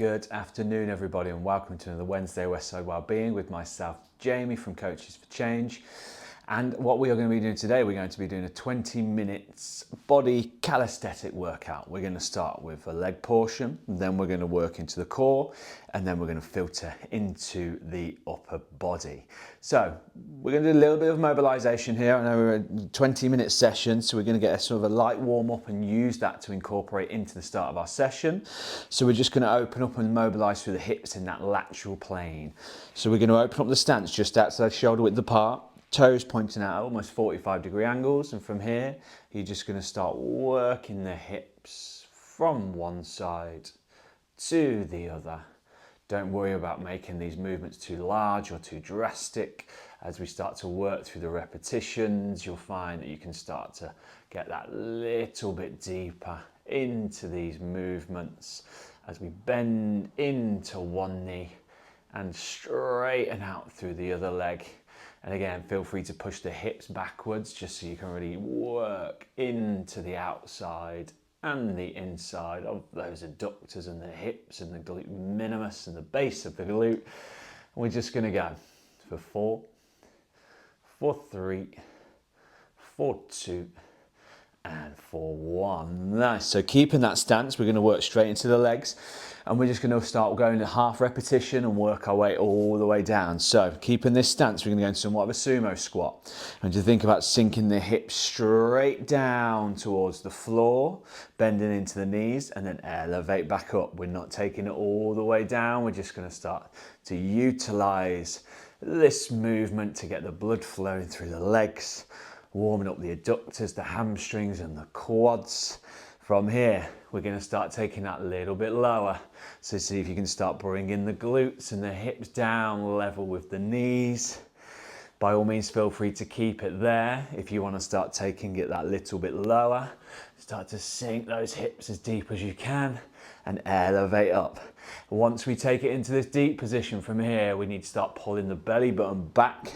Good afternoon, everybody, and welcome to another Wednesday Westside Wellbeing with myself, Jamie from Coaches for Change. And what we are going to be doing today, we're going to be doing a 20 minutes body calisthenic workout. We're going to start with a leg portion, then we're going to work into the core, and then we're going to filter into the upper body. So we're going to do a little bit of mobilization here. I know we're a 20-minute session, so we're going to get a sort of a light warm up and use that to incorporate into the start of our session. So we're just going to open up and mobilize through the hips in that lateral plane. So we're going to open up the stance just outside shoulder width apart. Toes pointing out almost 45-degree angles, and from here you're just going to start working the hips from one side to the other. Don't worry about making these movements too large or too drastic. As we start to work through the repetitions, you'll find that you can start to get that little bit deeper into these movements as we bend into one knee and straighten out through the other leg. And again, feel free to push the hips backwards just so you can really work into the outside and the inside of those adductors and the hips and the glute minimus and the base of the glute. And we're just going to go for 4, for 3, for 2, and for 1. Nice. So keeping that stance, we're going to work straight into the legs, and we're just going to start going to half repetition and work our way all the way down. So keeping this stance, we're going to go into somewhat of a sumo squat. And to think about sinking the hips straight down towards the floor, bending into the knees, and then elevate back up. We're not taking it all the way down. We're just going to start to utilize this movement to get the blood flowing through the legs, warming up the adductors, the hamstrings and the quads. From here, we're going to start taking that a little bit lower. So see if you can start bringing the glutes and the hips down level with the knees. By all means, feel free to keep it there. If you want to start taking it that little bit lower, start to sink those hips as deep as you can and elevate up. Once we take it into this deep position from here, we need to start pulling the belly button back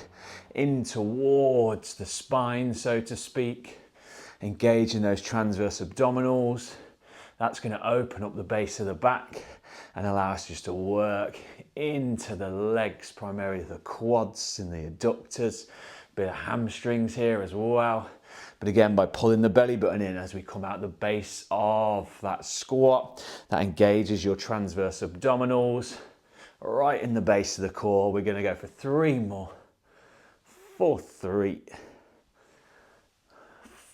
in towards the spine, so to speak, engaging those transverse abdominals. That's going to open up the base of the back and allow us just to work into the legs, primarily the quads and the adductors, a bit of hamstrings here as well. But again, by pulling the belly button in as we come out the base of that squat, that engages your transverse abdominals right in the base of the core. We're going to go for 3 more. For 3,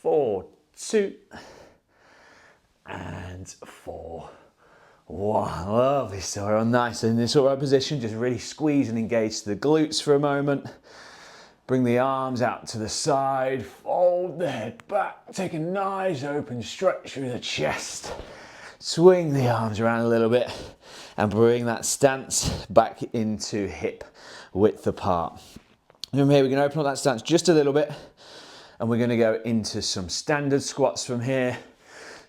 for 2, and for 1. Lovely. So we're on nice in this upright position. Just really squeeze and engage the glutes for a moment. Bring the arms out to the side. Fold the head back. Take a nice open stretch through the chest. Swing the arms around a little bit and bring that stance back into hip width apart. From here, we're going to open up that stance just a little bit, and we're going to go into some standard squats from here.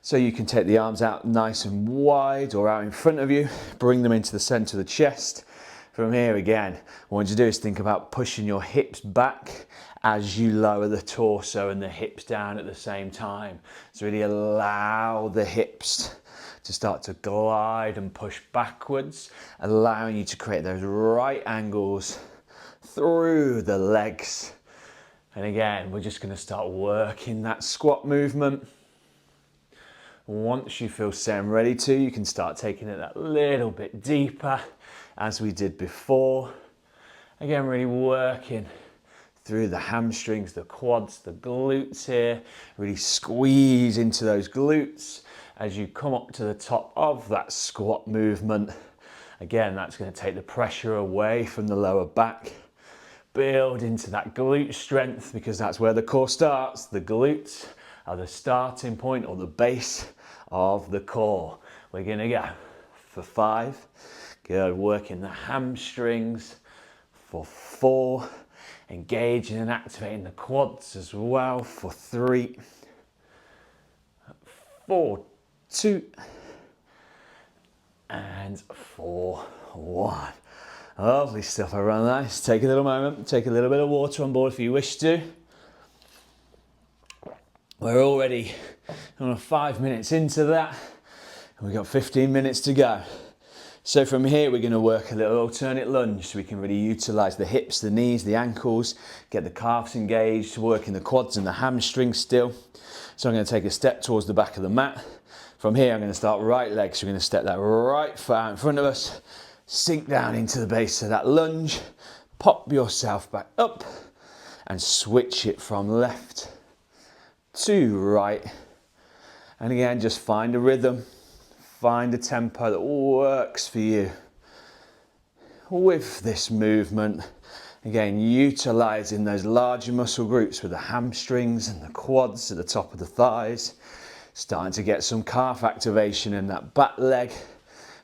So you can take the arms out nice and wide or out in front of you, bring them into the center of the chest. From here again, what I want you to do is think about pushing your hips back as you lower the torso and the hips down at the same time. So really allow the hips to start to glide and push backwards, allowing you to create those right angles through the legs. And again, we're just going to start working that squat movement. Once you feel set and ready to, you can start taking it that little bit deeper as we did before. Again, really working through the hamstrings, the quads, the glutes here. Really squeeze into those glutes as you come up to the top of that squat movement. Again, that's going to take the pressure away from the lower back. Build into that glute strength, because that's where the core starts. The glutes are the starting point or the base of the core. We're going to go for 5. Good. Working the hamstrings. For 4. Engaging and activating the quads as well. For 3. For 2. And for 1. Lovely stuff, everyone. Nice. Take a little moment, take a little bit of water on board if you wish to. We're already 5 minutes into that, and we've got 15 minutes to go. So from here, we're going to work a little alternate lunge so we can really utilize the hips, the knees, the ankles, get the calves engaged, working the quads and the hamstrings still. So I'm going to take a step towards the back of the mat. From here, I'm going to start right leg. So we're going to step that right foot out in front of us, sink down into the base of that lunge, pop yourself back up and switch it from left to right. And again, just find a rhythm. Find a tempo that works for you with this movement. Again, utilizing those larger muscle groups with the hamstrings and the quads at the top of the thighs. Starting to get some calf activation in that back leg.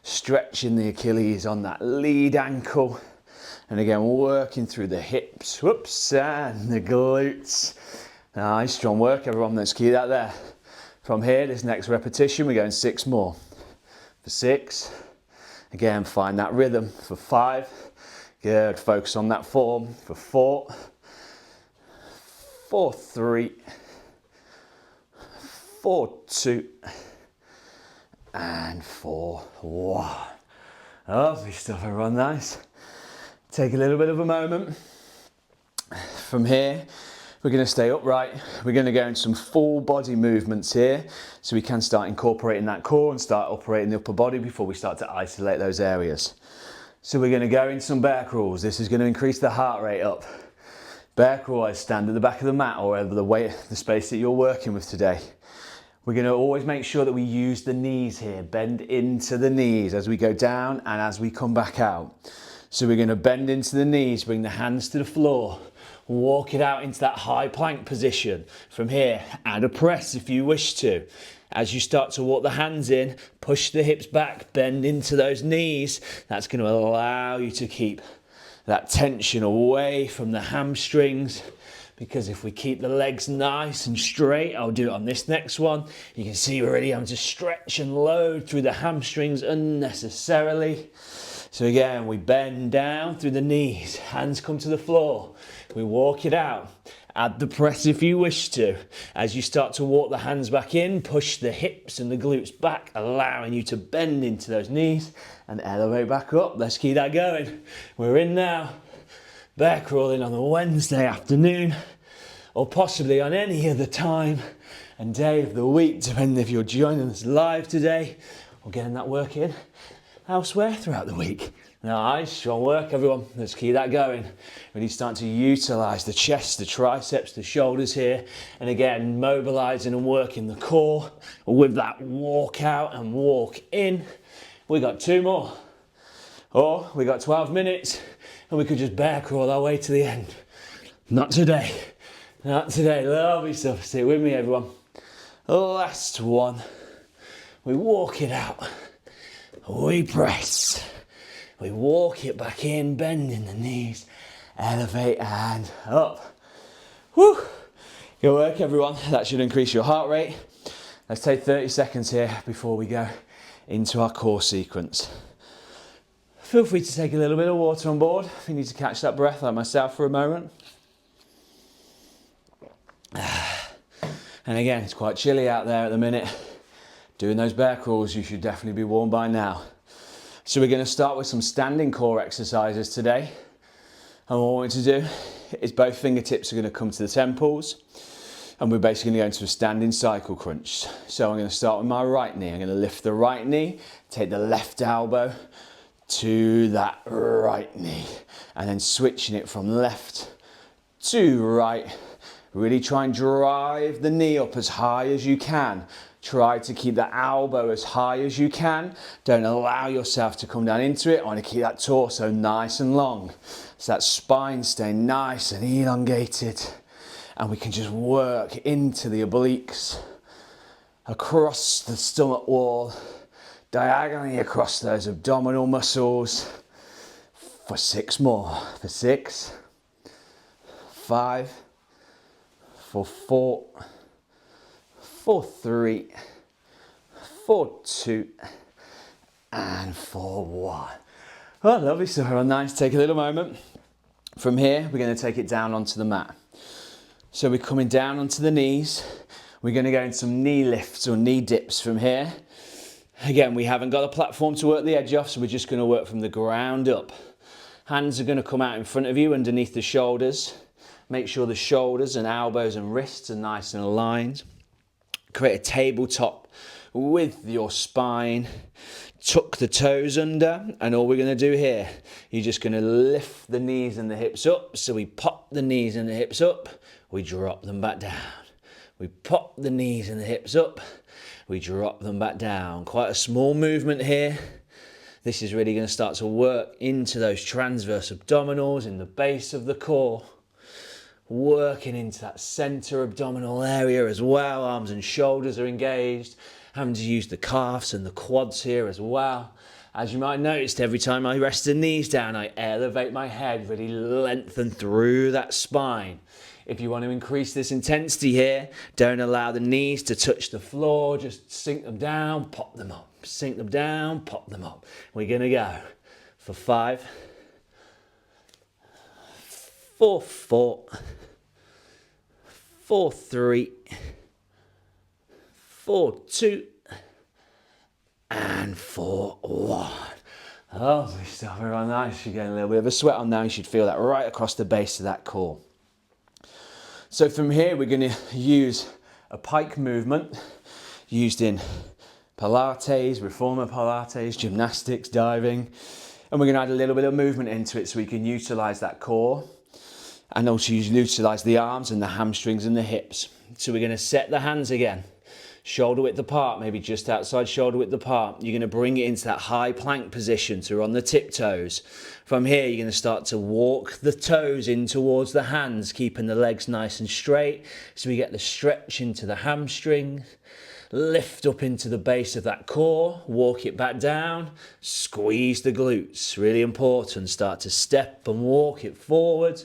Stretching the Achilles on that lead ankle. And again, working through the hips, whoops, and the glutes. Nice, strong work, everyone. Let's keep that there. From here, this next repetition, we're going 6 more. For 6, again, find that rhythm. For 5, good, focus on that form. For 4, for 3, for 2, and for 1. Lovely stuff, everyone, nice. Take a little bit of a moment. From here, we're going to stay upright. We're going to go into some full body movements here so we can start incorporating that core and start operating the upper body before we start to isolate those areas. So we're going to go in some bear crawls. This is going to increase the heart rate up. Bear crawl, I stand at the back of the mat or wherever the space that you're working with today. We're going to always make sure that we use the knees here. Bend into the knees as we go down and as we come back out. So we're going to bend into the knees, bring the hands to the floor. Walk it out into that high plank position. From here, add a press if you wish to. As you start to walk the hands in, push the hips back, bend into those knees. That's going to allow you to keep that tension away from the hamstrings. Because if we keep the legs nice and straight, I'll do it on this next one. You can see we're really having to stretch and load through the hamstrings unnecessarily. So again, we bend down through the knees, hands come to the floor. We walk it out. Add the press if you wish to. As you start to walk the hands back in, push the hips and the glutes back, allowing you to bend into those knees and elevate back up. Let's keep that going. We're in now. Bear crawling on a Wednesday afternoon, or possibly on any other time and day of the week, depending if you're joining us live today or getting that work in elsewhere throughout the week. Nice, strong work, everyone. Let's keep that going. Really starting to utilize the chest, the triceps, the shoulders here. And again, mobilizing and working the core with that walk out and walk in. We got 2 more. Or we got 12 minutes and we could just bear crawl our way to the end. Not today. Not today. Lovely stuff. Stay with me, everyone. Last one. We walk it out. We press. We walk it back in, bending the knees, elevate and up. Woo! Good work, everyone. That should increase your heart rate. Let's take 30 seconds here before we go into our core sequence. Feel free to take a little bit of water on board if you need to catch that breath like myself for a moment. And again, it's quite chilly out there at the minute. Doing those bear crawls, you should definitely be warm by now. So we're going to start with some standing core exercises today. And what I want you to do is both fingertips are going to come to the temples. And we're basically going to go into a standing cycle crunch. So I'm going to start with my right knee. I'm going to lift the right knee, take the left elbow to that right knee. And then switching it from left to right. Really try and drive the knee up as high as you can. Try to keep the elbow as high as you can. Don't allow yourself to come down into it. I want to keep that torso nice and long. So that spine stay nice and elongated. And we can just work into the obliques, across the stomach wall, diagonally across those abdominal muscles. For 6 more. For 6, 5, for 4, for 3, for 2, and for 1. Oh, lovely stuff. Nice. Take a little moment. From here, we're going to take it down onto the mat. So we're coming down onto the knees. We're going to go in some knee lifts or knee dips from here. Again, we haven't got a platform to work the edge off, so we're just going to work from the ground up. Hands are going to come out in front of you underneath the shoulders. Make sure the shoulders and elbows and wrists are nice and aligned. Create a tabletop with your spine. Tuck the toes under, and all we're going to do here, you're just going to lift the knees and the hips up. So we pop the knees and the hips up, we drop them back down. We pop the knees and the hips up, we drop them back down. Quite a small movement here. This is really going to start to work into those transverse abdominals in the base of the core. Working into that center abdominal area as well. Arms and shoulders are engaged. Having to use the calves and the quads here as well. As you might notice, every time I rest the knees down, I elevate my head, really lengthen through that spine. If you want to increase this intensity here, don't allow the knees to touch the floor. Just sink them down, pop them up. Sink them down, pop them up. We're going to go for 5, 4, 4, 4, 3, 4, 2, and 4, 1. Lovely stuff, everyone. Nice. You're getting a little bit of a sweat on now. You should feel that right across the base of that core. So from here, we're going to use a pike movement used in Pilates, Reformer Pilates, gymnastics, diving. And we're going to add a little bit of movement into it so we can utilize that core and also utilize the arms and the hamstrings and the hips. So we're going to set the hands again. Shoulder width apart, maybe just outside shoulder width apart. You're going to bring it into that high plank position, so we're on the tiptoes. From here, you're going to start to walk the toes in towards the hands, keeping the legs nice and straight, so we get the stretch into the hamstrings. Lift up into the base of that core, walk it back down, squeeze the glutes, really important. Start to step and walk it forward,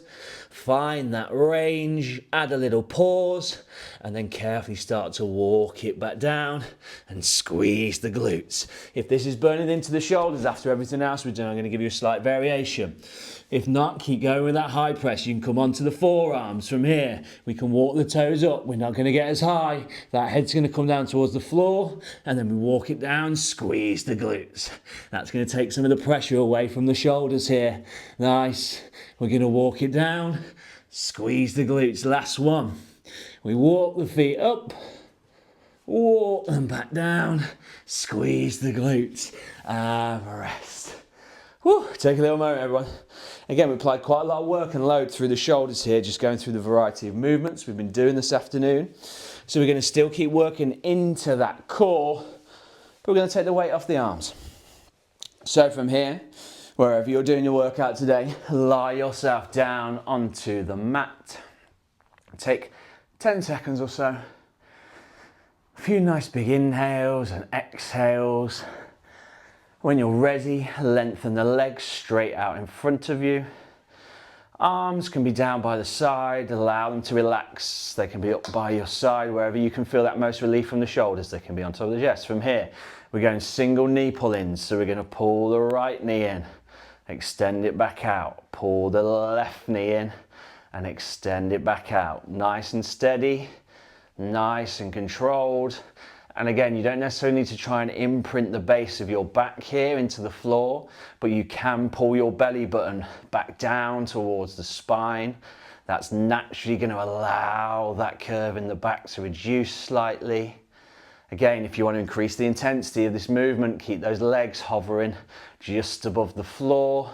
find that range, add a little pause, and then carefully start to walk it back down and squeeze the glutes. If this is burning into the shoulders after everything else we're doing, I'm going to give you a slight variation. If not, keep going with that high press. You can come onto the forearms from here. We can walk the toes up. We're not going to get as high. That head's going to come down towards the floor, and then we walk it down, squeeze the glutes. That's going to take some of the pressure away from the shoulders here. Nice. We're going to walk it down, squeeze the glutes. Last one. We walk the feet up, walk them back down, squeeze the glutes, and rest. Whew, take a little moment, everyone. Again, we applied quite a lot of work and load through the shoulders here, just going through the variety of movements we've been doing this afternoon. So we're going to still keep working into that core, but we're going to take the weight off the arms. So from here, wherever you're doing your workout today, lie yourself down onto the mat. Take 10 seconds or so. A few nice big inhales and exhales. When you're ready, lengthen the legs straight out in front of you. Arms can be down by the side, allow them to relax. They can be up by your side, wherever you can feel that most relief from the shoulders. They can be on top of the chest. From here, we're going single knee pull-ins. So we're going to pull the right knee in, extend it back out. Pull the left knee in and extend it back out. Nice and steady, nice and controlled. And again, you don't necessarily need to try and imprint the base of your back here into the floor, but you can pull your belly button back down towards the spine. That's naturally going to allow that curve in the back to reduce slightly. Again, if you want to increase the intensity of this movement, keep those legs hovering just above the floor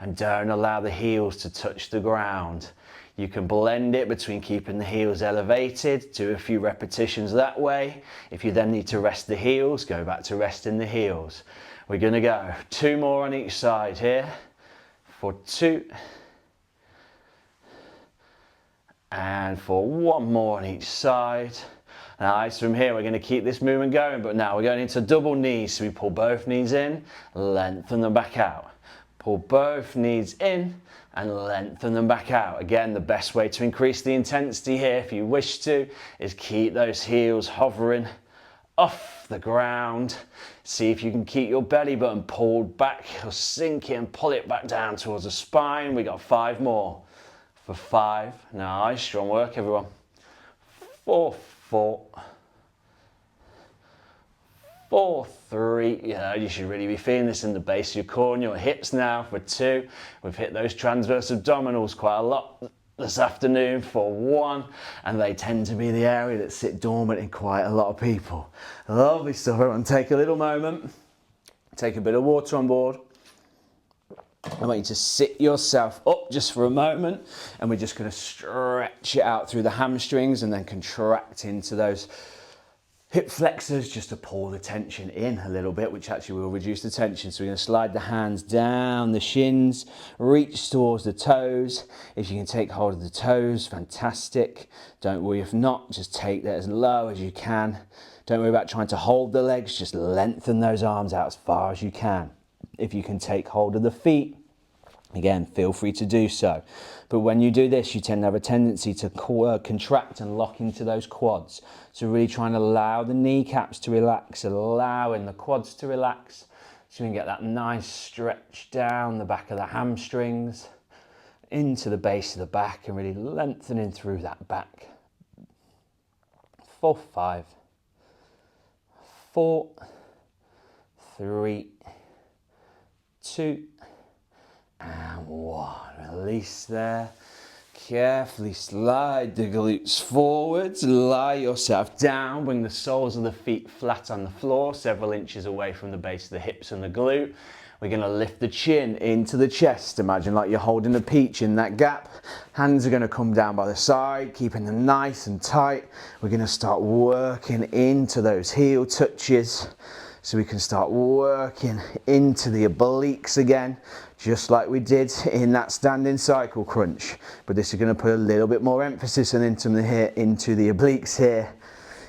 and don't allow the heels to touch the ground. You can blend it between keeping the heels elevated, do a few repetitions that way. If you then need to rest the heels, go back to resting the heels. We're going to go 2 more on each side here for 2. And for 1 more on each side. Nice. From here, we're going to keep this movement going, but now we're going into double knees. So we pull both knees in, lengthen them back out. Pull both knees in and lengthen them back out. Again, the best way to increase the intensity here, if you wish to, is keep those heels hovering off the ground. See if you can keep your belly button pulled back or sink it and pull it back down towards the spine. We got 5 more. For 5. Nice, strong work, everyone. 4, 4. 4, 3, yeah, you should really be feeling this in the base of your core and your hips now. For 2, we've hit those transverse abdominals quite a lot this afternoon. For 1, and they tend to be the area that sit dormant in quite a lot of people. Lovely stuff. Everyone take a little moment, take a bit of water on board. I want you to sit yourself up just for a moment, and we're just going to stretch it out through the hamstrings and then contract into those hip flexors just to pull the tension in a little bit, which actually will reduce the tension. So we're going to slide the hands down the shins, reach towards the toes. If you can take hold of the toes, fantastic. Don't worry if not, just take that as low as you can. Don't worry about trying to hold the legs, just lengthen those arms out as far as you can. If you can take hold of the feet, again, feel free to do so. But when you do this, you tend to have a tendency to contract and lock into those quads. So really trying to allow the kneecaps to relax, allowing the quads to relax. So you can get that nice stretch down the back of the hamstrings, into the base of the back, and really lengthening through that back. 4, 5, 4, 3, 2, and 1. Release there. Carefully slide the glutes forwards, lie yourself down, bring the soles of the feet flat on the floor, several inches away from the base of the hips and the glute. We're going to lift the chin into the chest. Imagine like you're holding a peach in that gap. Hands are going to come down by the side, keeping them nice and tight. We're going to start working into those heel touches, so we can start working into the obliques again, just like we did in that standing cycle crunch. But this is going to put a little bit more emphasis into the obliques here,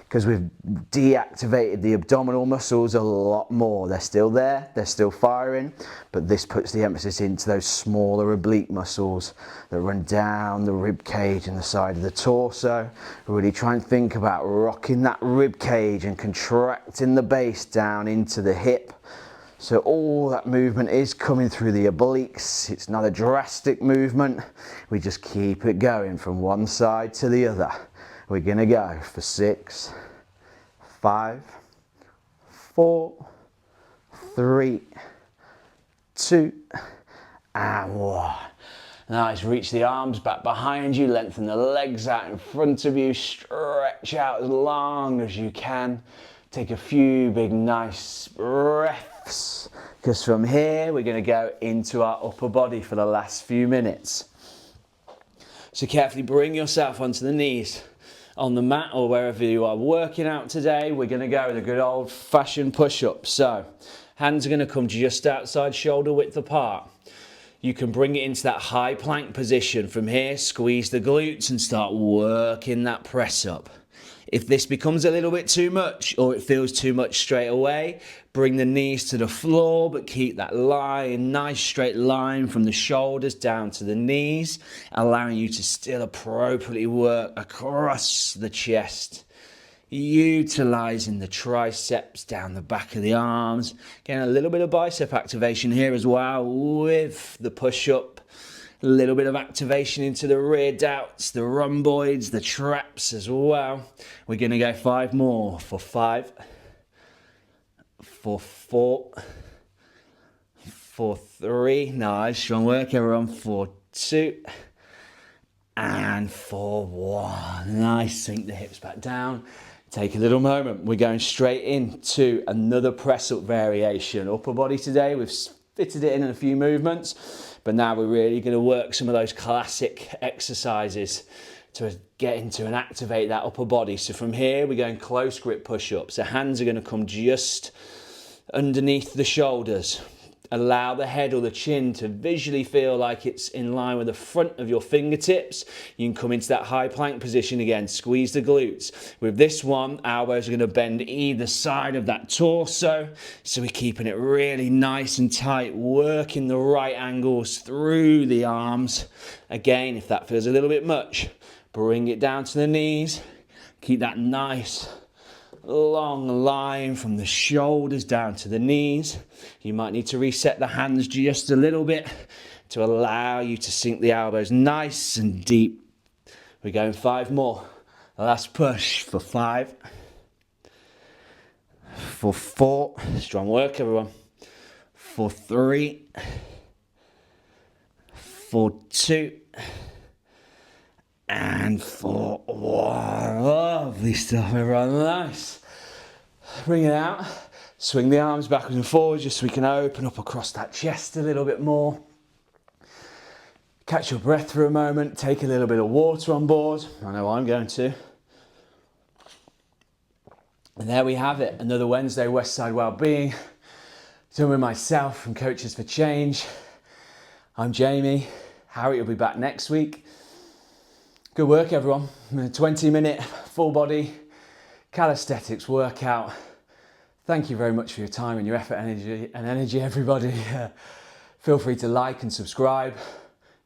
because we've deactivated the abdominal muscles a lot more. They're still there, they're still firing, but this puts the emphasis into those smaller oblique muscles that run down the rib cage and the side of the torso. Really try and think about rocking that rib cage and contracting the base down into the hip. So all that movement is coming through the obliques. It's not a drastic movement. We just keep it going from one side to the other. We're going to go for 6, 5, 4, 3, 2, and 1. Nice, reach the arms back behind you, lengthen the legs out in front of you, stretch out as long as you can. Take a few big nice breaths, because from here we're going to go into our upper body for the last few minutes. So carefully bring yourself onto the knees. On the mat or wherever you are working out today, we're going to go with a good old-fashioned push-up. So hands are going to come just outside shoulder width apart. You can bring it into that high plank position. From here, squeeze the glutes and start working that press up. If this becomes a little bit too much, or it feels too much straight away, bring the knees to the floor, but keep that line, nice straight line from the shoulders down to the knees, allowing you to still appropriately work across the chest, utilizing the triceps down the back of the arms. Again, a little bit of bicep activation here as well with the push-up. A little bit of activation into the rear delts, the rhomboids, the traps as well. We're going to go 5 more. For 5, for 4, for 3. Nice, strong work everyone. For 2, and for 1. Nice, sink the hips back down. Take a little moment. We're going straight into another press-up variation. Upper body today, we've fitted it in a few movements. But now we're really going to work some of those classic exercises to get into and activate that upper body. So from here, we're going close grip push-ups. So hands are going to come just underneath the shoulders. Allow the head or the chin to visually feel like it's in line with the front of your fingertips. You can come into that high plank position again. Squeeze the glutes. With this one, elbows are going to bend either side of that torso. So we're keeping it really nice and tight, working the right angles through the arms. Again, if that feels a little bit much, bring it down to the knees. Keep that nice long line from the shoulders down to the knees. You might need to reset the hands just a little bit to allow you to sink the elbows nice and deep. We're going 5 more. Last push for 5, for 4, strong work everyone, for 3, for 2, and for 1. Lovely stuff everyone, nice. Bring it out, swing the arms backwards and forwards just so we can open up across that chest a little bit more. Catch your breath for a moment, take a little bit of water on board. I know I'm going to. And there we have it, another Wednesday Westside Wellbeing, done with myself from Coaches for Change. I'm Jamie. Harriet will be back next week. Good work everyone. A 20-minute full body calisthenics workout. Thank you very much for your time and your effort and energy everybody. Feel free to like and subscribe.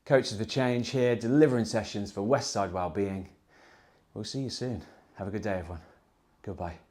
Coaches for Change here, delivering sessions for Westside Wellbeing. We'll see you soon. Have a good day everyone. Goodbye.